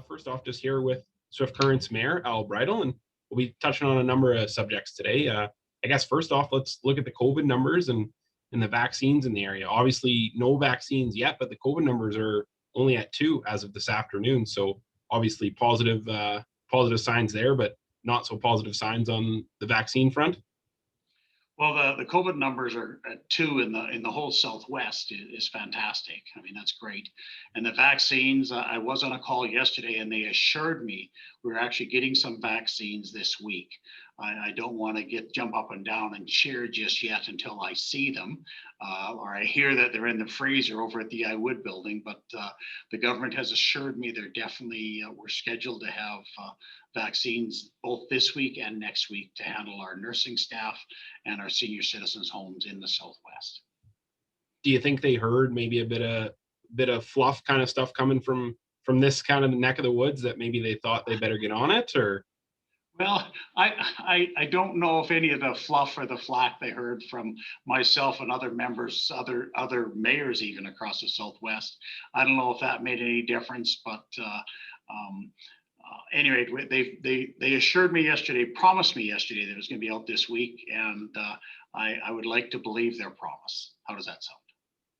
First off, just here with Swift Current's Mayor, Bridal, and we'll be touching on a number of subjects today. I guess first off, let's look at the COVID numbers and the vaccines in the area. Obviously, no vaccines yet, but the COVID numbers are only at 2 as of this afternoon. So obviously positive signs there, but not so positive signs on the vaccine front. Well, the COVID numbers are at 2 in the whole Southwest is fantastic. I mean, that's great. And the vaccines, I was on a call yesterday and they assured me we're actually getting some vaccines this week. I don't want to jump up and down and cheer just yet until I see them, or I hear that they're in the freezer over at the I Wood building. But the government has assured me they're definitely, we're scheduled to have vaccines both this week and next week to handle our nursing staff and our senior citizens' homes in the Southwest. Do you think they heard maybe a bit of fluff kind of stuff coming from this kind of neck of the woods that maybe they thought they better get on it? Or well, I don't know if any of the fluff or the flack they heard from myself and other members, other mayors even across the Southwest. I don't know if that made any difference, but anyway, they assured me yesterday, promised me yesterday that it was going to be out this week, and I would like to believe their promise. How does that sound?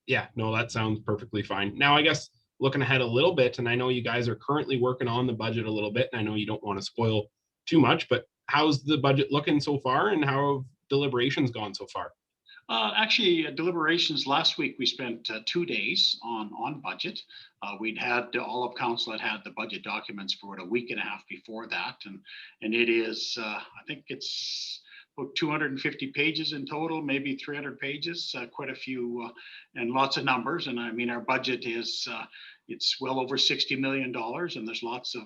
Yeah, no, that sounds perfectly fine. Now, I guess looking ahead a little bit, and I know you guys are currently working on the budget a little bit, and I know you don't want to spoil too much, but how's the budget looking so far, and how have deliberations gone so far? Actually, deliberations last week, we spent 2 days on budget. We'd had all of council had the budget documents for a week and a half before that, and it is I think it's about 250 pages in total, maybe 300 pages, quite a few, and lots of numbers. And I mean, our budget is it's well over $60 million, and there's lots of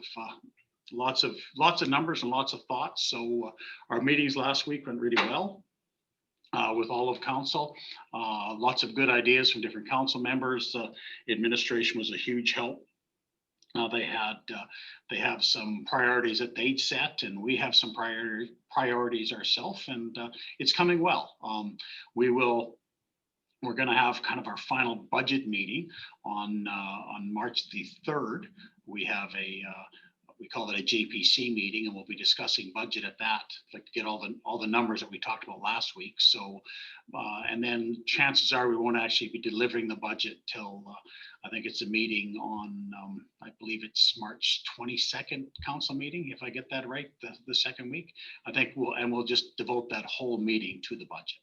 numbers and lots of thoughts. So our meetings last week went really well. With all of council, lots of good ideas from different council members. Administration was a huge help. They have some priorities that they'd set, and we have some priorities ourselves, and it's coming well. We're going to have kind of our final budget meeting on March the 3rd. We have we call it a JPC meeting, and we'll be discussing budget at that, like to get all the numbers that we talked about last week. So, and then chances are we won't actually be delivering the budget till I think it's a meeting on, I believe it's March 22nd council meeting, if I get that right, the second week. I think we'll just devote that whole meeting to the budget.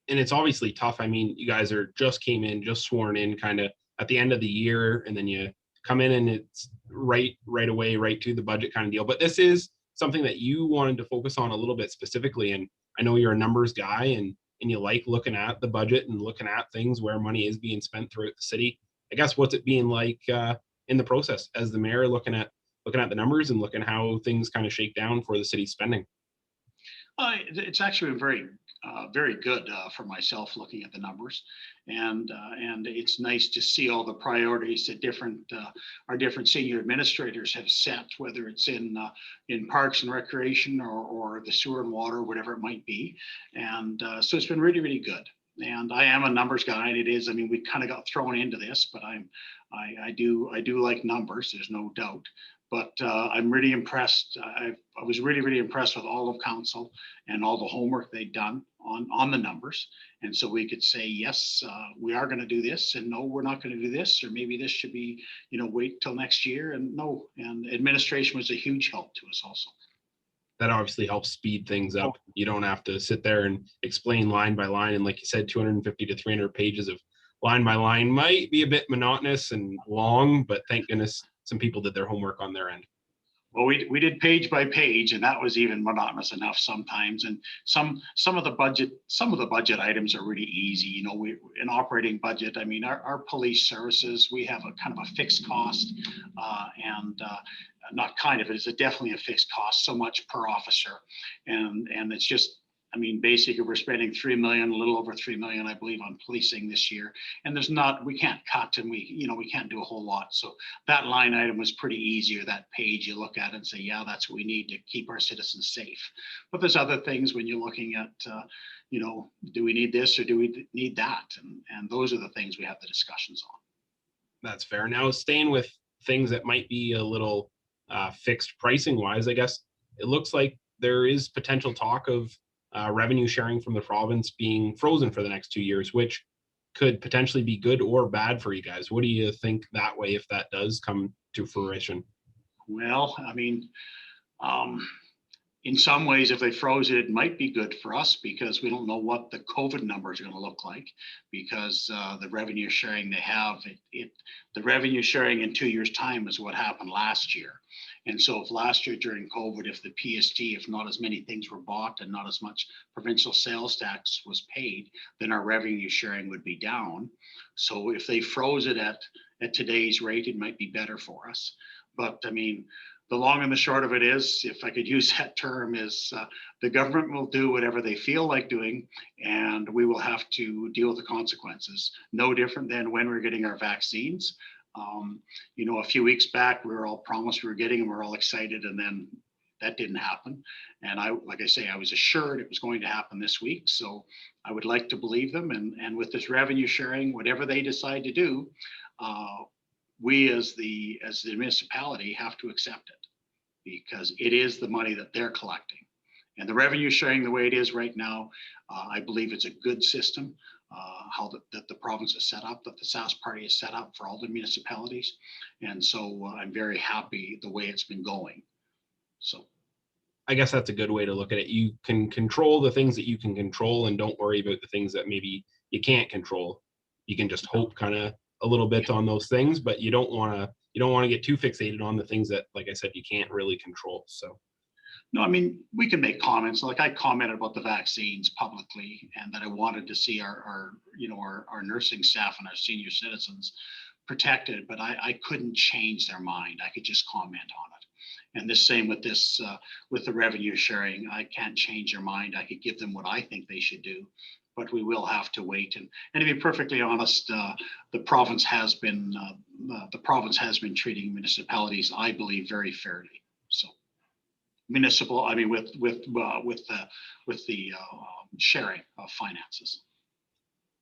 And it's obviously tough. I mean, you guys just sworn in kind of at the end of the year, and then you come in and it's right away, right to the budget kind of deal. But this is something that you wanted to focus on a little bit specifically. And I know you're a numbers guy and you like looking at the budget and looking at things where money is being spent throughout the city. I guess what's it being like in the process as the mayor, looking at the numbers and looking how things kind of shake down for the city's spending? It's actually very good for myself looking at the numbers, and it's nice to see all the priorities that our different senior administrators have set, whether it's in parks and recreation or the sewer and water, whatever it might be, and so it's been really, really good. And I am a numbers guy, and it is. I mean, we kind of got thrown into this, but I do like numbers. There's no doubt. But I'm really impressed. I was really, really impressed with all of council and all the homework they'd done on the numbers. And so we could say, yes, we are going to do this, and no, we're not going to do this, or maybe this should be, wait till next year. And no, and administration was a huge help to us also. That obviously helps speed things up. You don't have to sit there and explain line by line. And like you said, 250 to 300 pages of line by line might be a bit monotonous and long, but thank goodness some people did their homework on their end. Well, we did page by page, and that was even monotonous enough sometimes. And some of the budget items are really easy. We in operating budget. I mean, our police services, we have a kind of a fixed cost, and not kind of, it is definitely a fixed cost, so much per officer, and it's just. I mean, basically, we're spending $3 million, a little over $3 million, I believe, on policing this year. And we can't cut, and we can't do a whole lot. So that line item was pretty easy, or that page you look at and say, yeah, that's what we need to keep our citizens safe. But there's other things when you're looking at, do we need this or do we need that? And those are the things we have the discussions on. That's fair. Now, staying with things that might be a little fixed pricing wise, I guess it looks like there is potential talk of revenue sharing from the province being frozen for the next 2 years, which could potentially be good or bad for you guys. What do you think that way if that does come to fruition? Well, I mean, um, in some ways, if they froze it, it might be good for us because we don't know what the COVID numbers are going to look like because the revenue sharing they have, the revenue sharing in 2 years' time is what happened last year. And so if last year during COVID, if the PST, if not as many things were bought and not as much provincial sales tax was paid, then our revenue sharing would be down. So if they froze it at today's rate, it might be better for us. But I mean, the long and the short of it is, if I could use that term, is the government will do whatever they feel like doing, and we will have to deal with the consequences. No different than when we're getting our vaccines. A few weeks back, we were all promised we were getting them, we were all excited, and then that didn't happen. And like I say, I was assured it was going to happen this week. So I would like to believe them. And with this revenue sharing, whatever they decide to do, we as the municipality have to accept it because it is the money that they're collecting. And the revenue sharing the way it is right now, I believe it's a good system, how that the province is set up, that the SAS party is set up for all the municipalities. And so I'm very happy the way it's been going. So I guess that's a good way to look at it. You can control the things that you can control and don't worry about the things that maybe you can't control. You can just hope kind of a little bit on those things, but you don't want to get too fixated on the things that, like I said, you can't really control. So no, I mean, we can make comments. Like I commented about the vaccines publicly and that I wanted to see our nursing staff and our senior citizens protected, but I couldn't change their mind. I could just comment on it. And the same with this, with the revenue sharing, I can't change their mind. I could give them what I think they should do, but we will have to wait. And to be perfectly honest, the province has been treating municipalities, I believe, very fairly. So municipal, I mean, with the sharing of finances.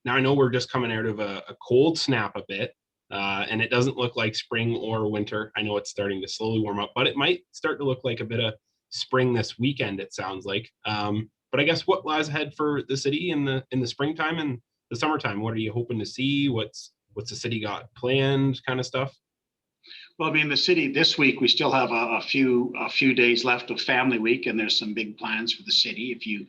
now I know we're just coming out of a cold snap a bit, and it doesn't look like spring or winter. I know it's starting to slowly warm up, but it might start to look like a bit of spring this weekend, it sounds like. But I guess what lies ahead for the city in the springtime and the summertime? What are you hoping to see? What's the city got planned, kind of stuff? Well, I mean, the city this week, we still have a few days left of Family Week, and there's some big plans for the city. If you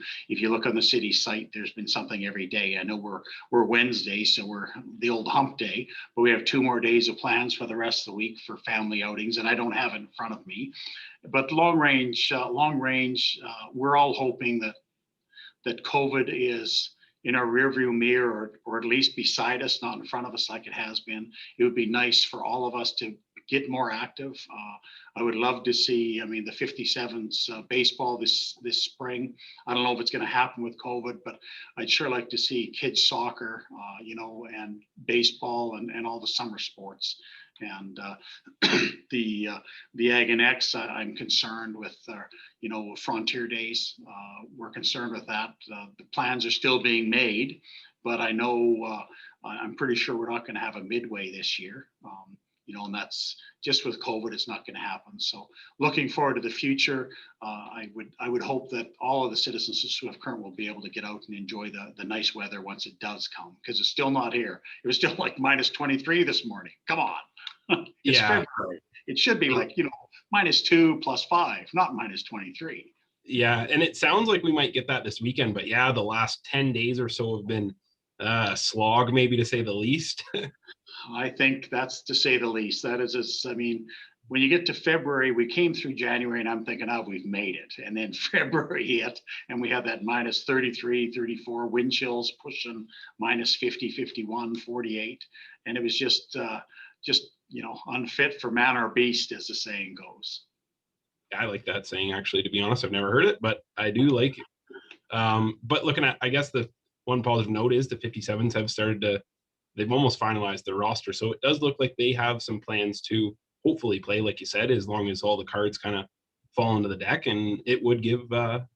look on the city site, there's been something every day. I know we're Wednesday, so we're the old hump day, but we have 2 more days of plans for the rest of the week for family outings, and I don't have it in front of me. But long range, we're all hoping that COVID is in our rearview mirror, or at least beside us, not in front of us like it has been. It would be nice for all of us to get more active. I would love to see, I mean, the 57s baseball this spring. I don't know if it's going to happen with COVID, but I'd sure like to see kids soccer, and baseball and all the summer sports. And the Ag and X, I'm concerned with, Frontier Days. We're concerned with that. The plans are still being made, but I know I'm pretty sure we're not going to have a midway this year. And that's just with COVID, it's not going to happen. So looking forward to the future, I would hope that all of the citizens of Swift Current will be able to get out and enjoy the nice weather once it does come, because it's still not here. It was still like minus 23 this morning. Come on. It's February. It should be like, -2 +5, not minus 23. Yeah, and it sounds like we might get that this weekend, but yeah, the last 10 days or so have been a slog, maybe to say the least. I think that's to say the least. That is, I mean, when you get to February, we came through January and I'm thinking, oh, we've made it. And then February hit and we had that minus 33, 34 wind chills pushing minus 50, 51, 48. And it was just unfit for man or beast, as the saying goes. I like that saying, actually, to be honest. I've never heard it, but I do like it. But looking at, I guess the one positive note is the 57s have they've almost finalized their roster. So it does look like they have some plans to hopefully play, like you said, as long as all the cards kind of fall into the deck. And it would give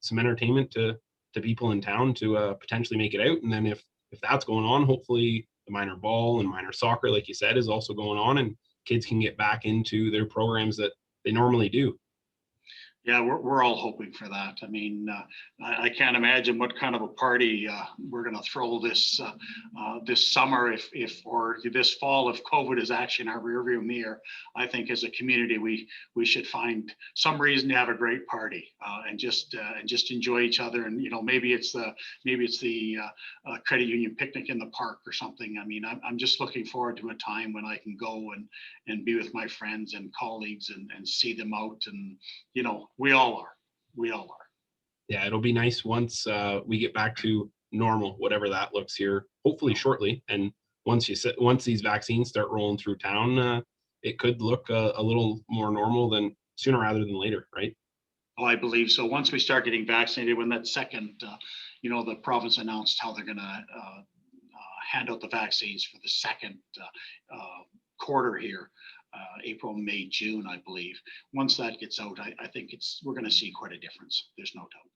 some entertainment to people in town to potentially make it out. And then if that's going on, hopefully the minor ball and minor soccer, like you said, is also going on. And kids can get back into their programs that they normally do. Yeah, we're all hoping for that. I mean, I can't imagine what kind of a party we're going to throw this summer, or this fall, if COVID is actually in our rearview mirror. I think as a community, we should find some reason to have a great party and just enjoy each other. And maybe it's the credit union picnic in the park or something. I mean, I'm just looking forward to a time when I can go and be with my friends and colleagues and see them out. And we all are. Yeah, it'll be nice once we get back to normal, whatever that looks here, hopefully shortly. And once these vaccines start rolling through town, it could look a little more normal than sooner rather than later, right? Oh, I believe so. Once we start getting vaccinated, when that second, the province announced how they're going to hand out the vaccines for the second quarter here, April, May, June, I believe. Once that gets out, I think we're going to see quite a difference. There's no doubt.